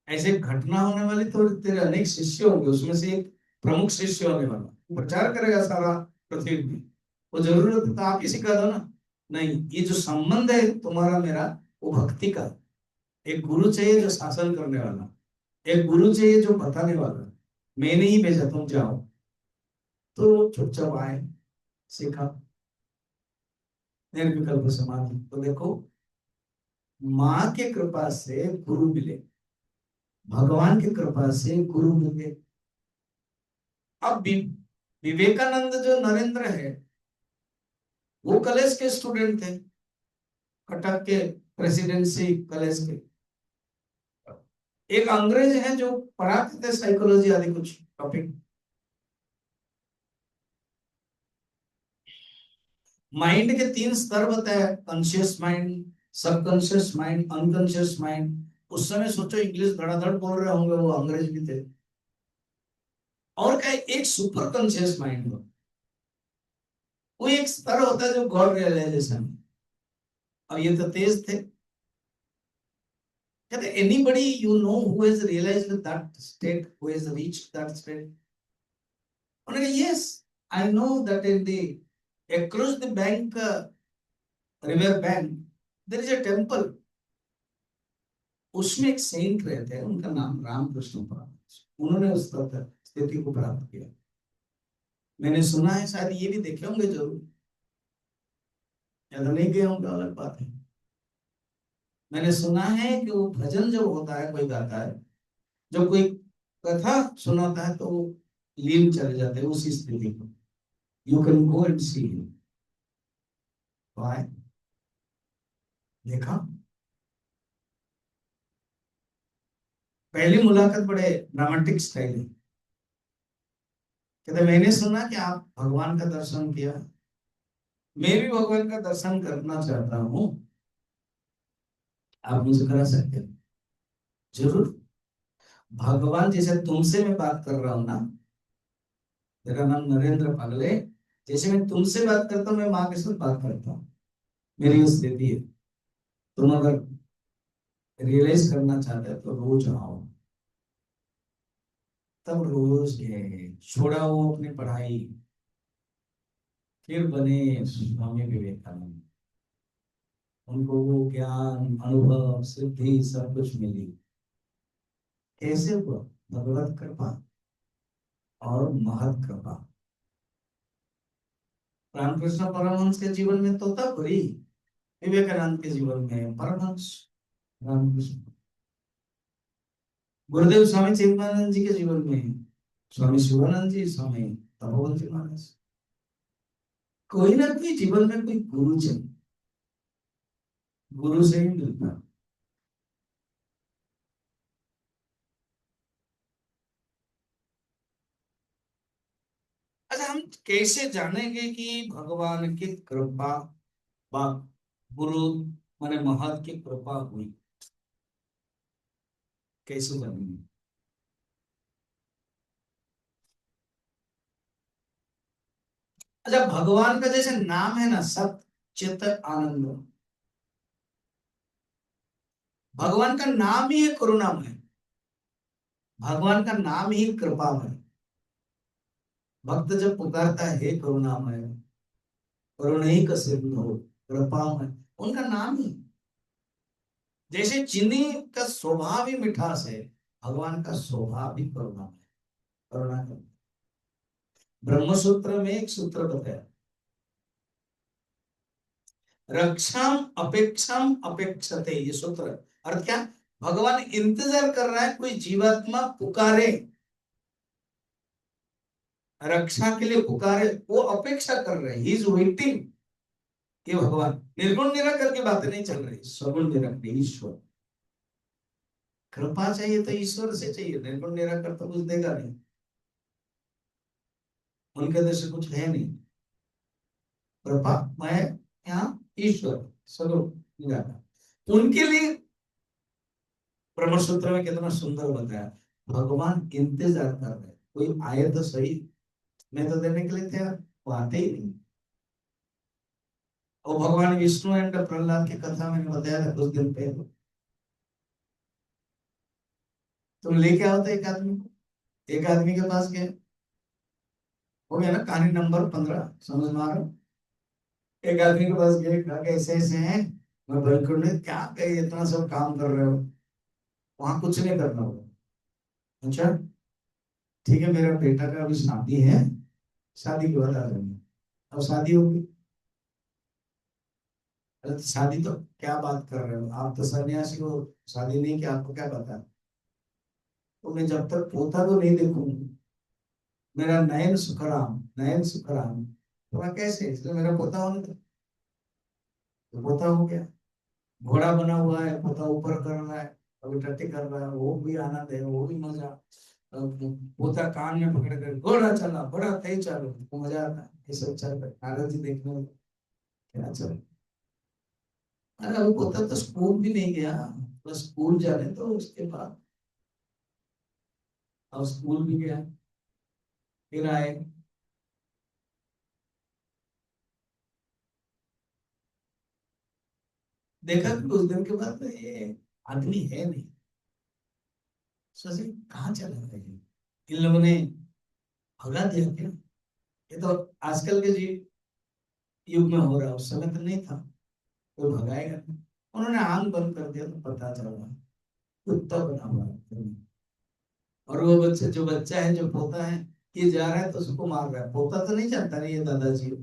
ऐसे घटना होने वाली, तो तेरे अनेक शिष्य होंगे, उसमें से एक प्रमुख शिष्य होने वाला, वो प्रचार करेगा सारा पृथ्वी में। वो जरूरत है तो आप ही सिखा दो ना। नहीं, ये जो संबंध है तुम्हारा मेरा, वो भक्ति का। एक गुरु चाहिए जो शासन करने वाला, एक गुरु चाहिए जो बताने वाला। मैंने ही भेजा, तुम जाओ। तो चुपचाप आए, सीखा निर्विकल्प समाधि। तो देखो, माँ की कृपा से गुरु मिले, भगवान की कृपा से गुरु मिले। अब विवेकानंद जो नरेंद्र है, वो कॉलेज के स्टूडेंट थे, कटक के प्रेसिडेंसी कॉलेज के। एक अंग्रेज है जो पढ़ाते थे साइकोलॉजी आदि कुछ टॉपिक। माइंड के 3 स्तर बताया, conscious mind, subconscious mind, unconscious mind. उस समय सोचो, इंग्लिश धड़ाधड़ बोल रहे होंगे, वो अंग्रेज भी थे। और क्या, एक सुपर कॉन्शियस माइंड हो, वो एक स्तर होता है जो गॉड रियलाइजेशन। अब ये तो तेज थे, कहते anybody you know who has realised that state, who has reached that state. उन्होंने कहा yes, I know that in the across the bank, river bank, there is a temple, उसमें एक सेंट रहते हैं, उनका नाम रामकृष्ण परमहंस, उन्होंने उस स्थिति को प्राप्त किया। मैंने सुना है, शायद ये भी देखे होंगे जरूर, या तो नहीं गए होंगे, अलग बात है। मैंने सुना है कि वो भजन जब होता है, कोई गाता है, जब कोई कथा सुनाता है, तो वो लीन चले जाते हैं उसी स्थिति को। You can go and see him. देखा, पहली मुलाकात बड़े ड्रामेटिक स्टाइल है। कहते मैंने सुना कि आप भगवान का दर्शन किया, मैं भी भगवान का दर्शन करना चाहता हूँ, आप मुझे करा सकते हैं? जरूर। भगवान जैसे तुमसे मैं बात कर रहा हूँ ना, मेरा नाम नरेंद्र पागले, जैसे मैं तुमसे बात करता हूँ मैं माँ के साथ बात करता हूँ। मेरी ये स्थिति है। तुम अगर रियलाइज करना चाहते हो तो रोज आओ। तब रोज गए, छोड़ा वो अपनी पढ़ाई, फिर बने स्वामी विवेकानंद। उनको वो ज्ञान अनुभव सिद्धि सब कुछ मिली। कैसे हुआ? भगवत कृपा और महत कृपा। रामकृष्ण परमहंस के जीवन में तो तब हुई, विवेकानंद के जीवन में परमहंस रामकृष्ण, गुरुदेव स्वामी चिन्मयानंद जी के जीवन में स्वामी शिवानंद जी, स्वामी तपोवन जी महाराज। कोई ना कोई जीवन में कोई गुरु चाहिए, गुरु से ही मिलता है। अच्छा, हम कैसे जानेंगे कि भगवान की कृपा व गुरु माने महत की कृपा हुई? कैसे जानेंगे? अच्छा, भगवान का जैसे नाम है ना, सत्य चित आनंद, भगवान का नाम ही है करुणामय, भगवान का नाम ही कृपामय। भक्त जब पुकारता है हे करुणामय, करुणैक सिंधु कृपामय, उनका नाम ही। जैसे चीनी का स्वभाव ही मिठास है, भगवान का स्वभाव भी करुणामय, करुणा का। ब्रह्मसूत्र में एक सूत्र बताया, रक्षाम अपेक्षाम अपेक्षते, ये सूत्र अर्थ क्या? भगवान इंतजार कर रहा है कोई जीवात्मा पुकारे, रक्षा के लिए पुकारे, वो अपेक्षा कर रहे हैं, ही इज वेटिंग कि भगवान। निर्गुण निराकर की बातें नहीं चल रही, सगुण निराकर ईश्वर। कृपा चाहिए तो ईश्वर से चाहिए, निर्गुण निराकर तो कुछ देगा नहीं, उनके देश कुछ है नहीं। कृपा मैं यहाँ ईश्वर सगुण निराकर, उनके लिए ब्रह्म सूत्र में कितना सुंदर बताया। भगवान इंतजार कर रहे, कोई आए तो सही, मैं तो देने के लिए तैयार, वो आते ही नहीं। और भगवान विष्णु एंड प्रहलाद की कथा मैंने बताया था कुछ दिन पहले। तुम लेके आओ तो एक आदमी को, एक आदमी के पास गए, हो गया ना कहानी नंबर 15, समझ में आ रहा है? एक आदमी के पास गए, कहा कि ऐसे ऐसे हैं, मैं बिल्कुल नहीं, क्या कहे इतना सब काम कर रहे हो, वहां कुछ नहीं करना होगा। अच्छा, ठीक है, मेरा बेटा का अभी शादी है, शादी के बाद आ जाएंगे। अब शादी होगी, अरे तो शादी तो क्या बात कर रहे हो, आप तो सन्यासी हो, शादी नहीं किया, आपको क्या पता? तो मैं जब तक पोता को नहीं देखूंगी, मेरा नयन सुखराम, नयन सुखराम, तो मैं कैसे, इसलिए मेरा पोता होने दो। तो पोता हो गया, घोड़ा बना हुआ है, पोता ऊपर कर रहा है, अभी टट्टी कर रहा है, वो भी आनंद है, वो भी मजा। अब पोता कान में पकड़ कर घोड़ा चला, बड़ा तेज चलो, तो मजा आता है, ये सब चल रहा है, नारद जी देखने में क्या चल। अरे अभी पोता तो स्कूल भी नहीं गया, बस स्कूल जाने तो उसके बाद, अब स्कूल भी गया, फिर आए, देखा कि कुछ दिन के बाद ये आदमी है नहीं। सोचे कहाँ चला गया ये? इन लोगों ने भगा दिया क्या? ये तो आजकल के जी युग में हो रहा है, उस समय तो नहीं था, कोई भगाएगा नहीं। उन्होंने आंख बंद कर दिया तो पता चला कुत्ता बना हुआ है। और वो बच्चे, जो बच्चा है, जो पोता है, ये जा रहा है तो उसको मार रहा है, पोता तो नहीं जानता नहीं ये दादाजी है।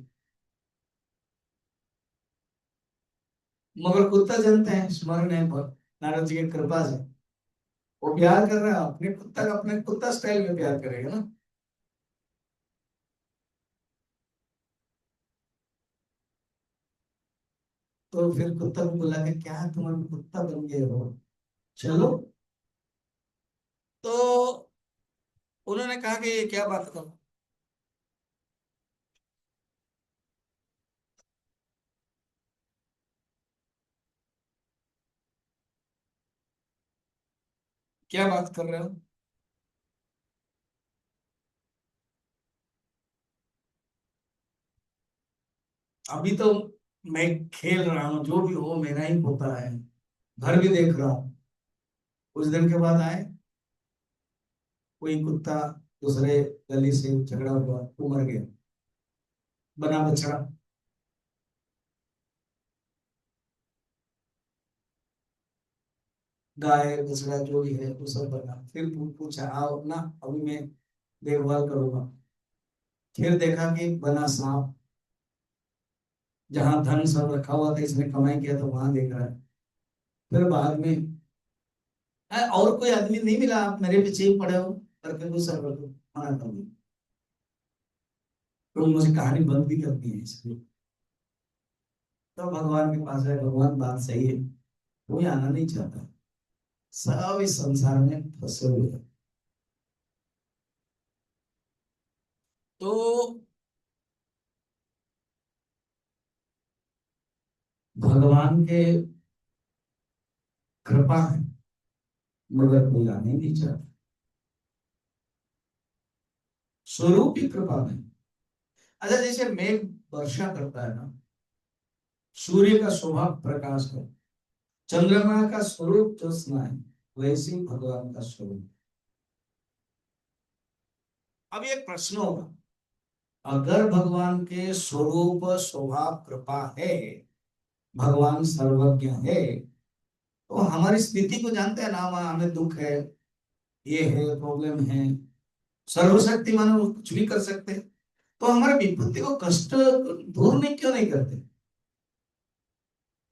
मगर कुत्ता जानते हैं, स्मरण है पर नारद जी की कृपा से वो प्यार कर रहा है, अपने कुत्ता का अपने कुत्ता स्टाइल में प्यार करेगा ना। तो फिर कुत्ता को बुला के, क्या तुम अभी कुत्ता बन गए हो, चलो। तो उन्होंने कहा कि ये क्या बात करो, क्या बात कर रहे हो। अभी तो मैं खेल रहा हूँ, जो भी हो मेरा ही होता है, घर भी देख रहा हूँ। कुछ दिन के बाद आए, कोई कुत्ता दूसरे गली से झगड़ा हुआ, वो मर गया, बना बछड़ा। गाय बछड़ा जो भी है वो सब बना। फिर पूछा, आओ ना, अभी मैं देखभाल करूंगा। फिर देखा कि बना सांप। जहां धन सब रखा हुआ था, इसने कमाई किया, तो वहां देख रहा है। फिर बाद में और कोई आदमी नहीं मिला, आप मेरे पीछे ही पड़े हो करके वो सब मना कर दिया। तो मुझे कहानी बंद भी करनी है इसलिए। तो भगवान के पास है, भगवान बात सही है, कोई आना नहीं चाहता, सब इस संसार में फंसे हुए हैं। तो भगवान के कृपा है, मगर कोई आने नहीं चाहता। स्वरूप ही कृपा है। अच्छा, जैसे मेघ वर्षा करता है ना, सूर्य का स्वभाव प्रकाश है, चंद्रमा का स्वरूप ज्योत्सना है, वैसे ही भगवान का स्वरूप। अब एक प्रश्न होगा, अगर भगवान के स्वरूप स्वभाव कृपा है, भगवान सर्वज्ञ है, तो हमारी स्थिति को जानते हैं ना, हमें दुख है, ये है, प्रॉब्लम है, सर्वशक्तिमान वो कुछ भी कर सकते हैं, तो हमारे विपत्ति को कष्ट दूर नहीं क्यों नहीं करते।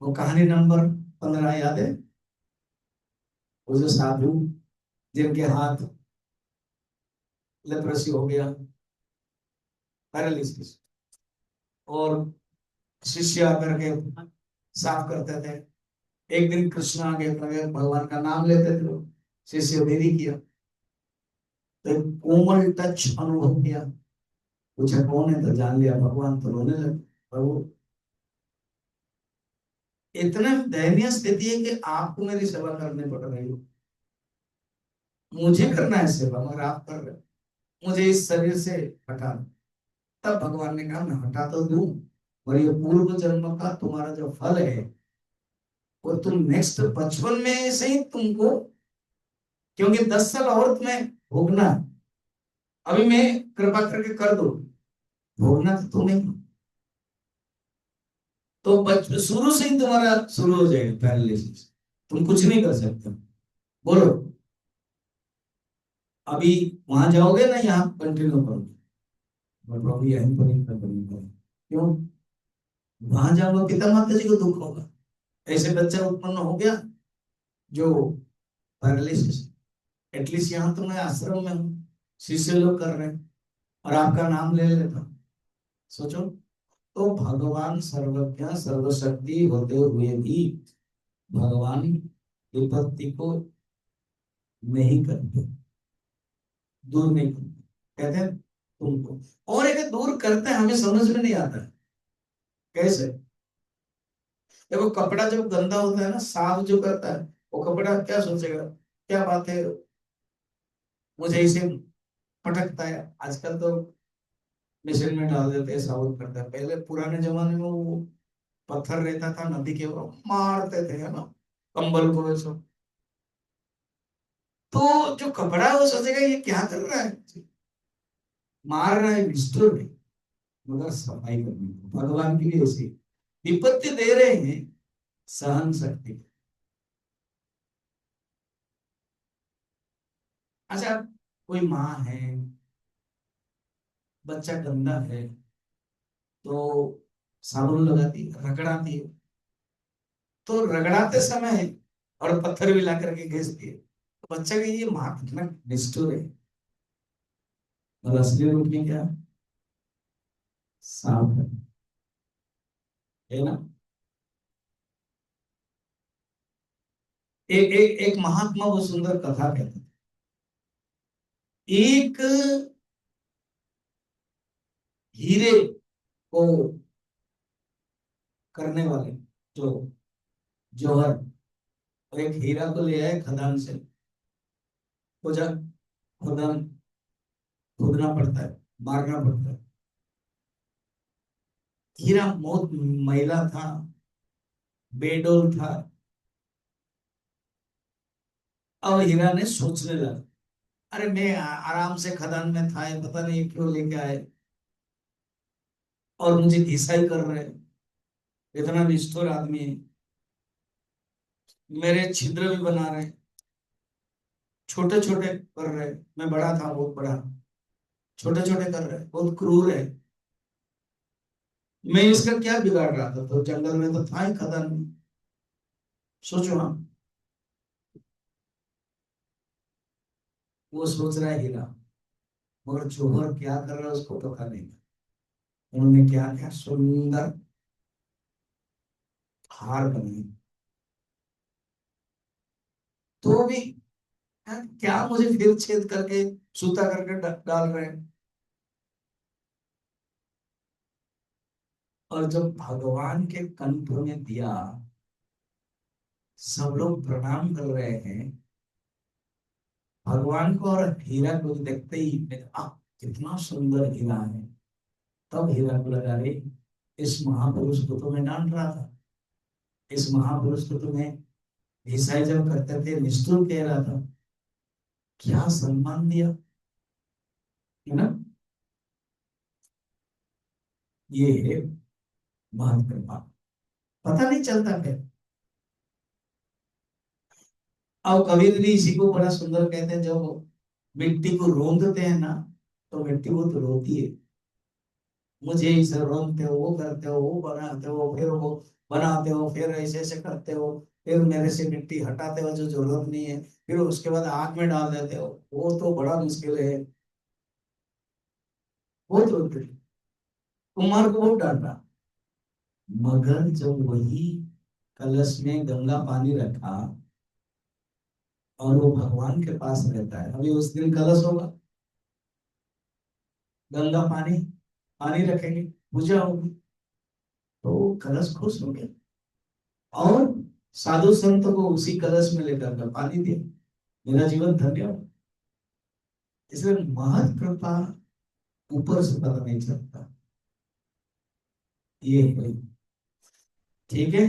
वो कहानी नंबर 15 याद है, वो जो साधु जिनके हाथ लेप्रोसी हो गया, पैरालिसिस, और शिष्य आकर के साफ करते थे। एक दिन कृष्ण आगे भगवान का नाम लेते थे लोग, शिष्य देरी किया, तो एक कोमल टच अनुभव किया। पूछा कौन है, तो जान लिया भगवान, तो रोने लगे। प्रभु, इतना दयनीय स्थिति है कि आपको मेरी सेवा करनी पड़ रही है, मुझे करना है सेवा, मगर आप कर रहे हो, मुझे इस शरीर से हटा दो। तब भगवान ने कहा मैं हटा तो दूं, और ये पूर्व जन्म का तुम्हारा जो फल है, वो तुम नेक्स्ट बचपन में से ही तुमको, क्योंकि 10 साल और तुम्हें भोगना है। अभी मैं कृपा करके कर दो, भोगना तो तुम्हें। तो शुरू से ही तुम्हारा शुरू हो जाएगा पैरालिसिस, तुम कुछ नहीं कर सकते। बोलो, अभी वहां जाओगे ना, यहाँ कंटिन्यू करोगे, और प्रभु यहीं पर ही कंटिन्यू करो। क्यों? वहां जाओगे पिता माता जी को दुख होगा। ऐसे बच्चा उत्पन्न हो गया जो पैरालिसिस, एटलीस्ट यहाँ तो मैं आश्रम में हूँ, शिष्य लोग कर रहे हैं, और आपका नाम ले लेता हूँ। सोचो, तो भगवान सर्वज्ञ सर्वशक्ति होते हुए भी भगवान विपत्ति को नहीं करते, दूर नहीं करते, कहते हैं तुमको। और एक दूर करते हैं, हमें समझ में नहीं आता है कैसे। देखो, कपड़ा जब गंदा होता है ना, साफ जो करता है, वो कपड़ा क्या सोचेगा, क्या बात है, मुझे इसे पटकता है। आजकल तो मशीन में डाल देते हैं, साबुत करता है। पहले पुराने जमाने में वो पत्थर रहता था नदी के ऊपर, मारते थे, है ना, कंबल को ऐसा। तो जो कपड़ा है वो सोचेगा ये क्या कर रहा है, मार रहा है, डिस्टर्ब है, मगर सफाई करनी है। भगवान की भी ऐसी विपत्ति दे रहे हैं, सहन शक्ति। अच्छा, कोई माँ है, बच्चा गंदा है, तो साबुन लगाती है, रगड़ाती है, तो रगड़ाते समय और पत्थर भी ला करके घिसती है, तो बच्चा का ये माँ कितना निष्ठुर है। और असली रूप में क्या है? साफ है ना। एक महात्मा वो सुंदर कथा कहते थे। एक हीरे को करने वाले जो जौहर, और एक हीरा को ले आए खदान से। तो जब खदान खोदना पड़ता है, मारना पड़ता है। हीरा बहुत मैला था, बेडोल था। अब हीरा ने सोचने लगा, अरे मैं आराम से खदान में था, ये पता नहीं क्यों लेके आए और मुझे घिसा ही कर रहे हैं। इतना निष्ठुर आदमी है, मेरे छिद्र भी बना रहे, छोटे छोटे कर रहे। मैं बड़ा था, बहुत बड़ा, छोटे छोटे कर रहे, बहुत क्रूर है। मैं इसका क्या बिगाड़ रहा था, तो जंगल में तो था ही खदान में। सोचो ना, वो सोच रहा है हीरा, मगर जौहर क्या कर रहा है उसको पता नहीं। उन्होंने क्या क्या सुंदर हार बनाई, तो भी क्या मुझे फिर छेद करके सूता करके डाल रहे हैं। और जब भगवान के कंठ में दिया, सब लोग प्रणाम कर रहे हैं भगवान को, और हीरा को देखते ही कितना सुंदर हीरा है। तब हीरा को लगा, रे इस महापुरुष को तो मैं डांट रहा था, इस महापुरुष को तो मैं ईसाई जब करते थे निष्ठुर कह रहा था, क्या सम्मान दिया, है ना। ये है महत कृपा, पता नहीं चलता फिर। और कबीर भी इसी को बड़ा सुंदर कहते हैं, जब मिट्टी को रोंदते हैं ना, तो मिट्टी वो तो रोती है, मुझे इसे रोनते हो, वो करते हो, वो बनाते हो, फिर वो बनाते हो, फिर ऐसे ऐसे करते हो, फिर मेरे से मिट्टी हटाते हो जो जरूरत नहीं है, फिर उसके बाद आग में डाल देते हो, वो तो बड़ा मुश्किल है। बहुत रोते थे, कुमार को बहुत डांटा। मगर जब वही कलश में गंगा पानी रखा, और वो भगवान के पास रहता है, अभी उस दिन कलश होगा, गंगा पानी, पानी रखेंगे, पूजा होगी, तो कलश खुश हो गया, और साधु संत को उसी कलश में लेकर के पानी दिया। मेरा जीवन धन्य हो। इसलिए महत कृपा ऊपर से पता नहीं चलता, ये है। ठीक है,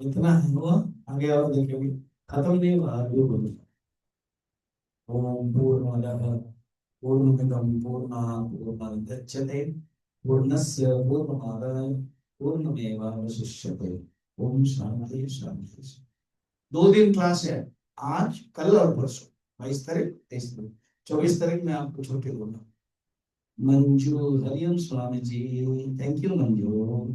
इतना है हुआ, आगे और देखेंगे, खत्म नहीं हुआ, आगे बोलो। ओम पूर्णमदः पूर्णमिदं पूर्णात् पूर्णमुदच्यते पूर्णस्य पूर्णमादाय पूर्णमेवावशिष्यते। ओम शांति शांति। 2 दिन क्लास है, आज कल और परसों, 22 तारीख 23 तारीख। 24 तारीख में आपको छुट्टी होगा। Manju, Hariom Swami ji, thank you Manju.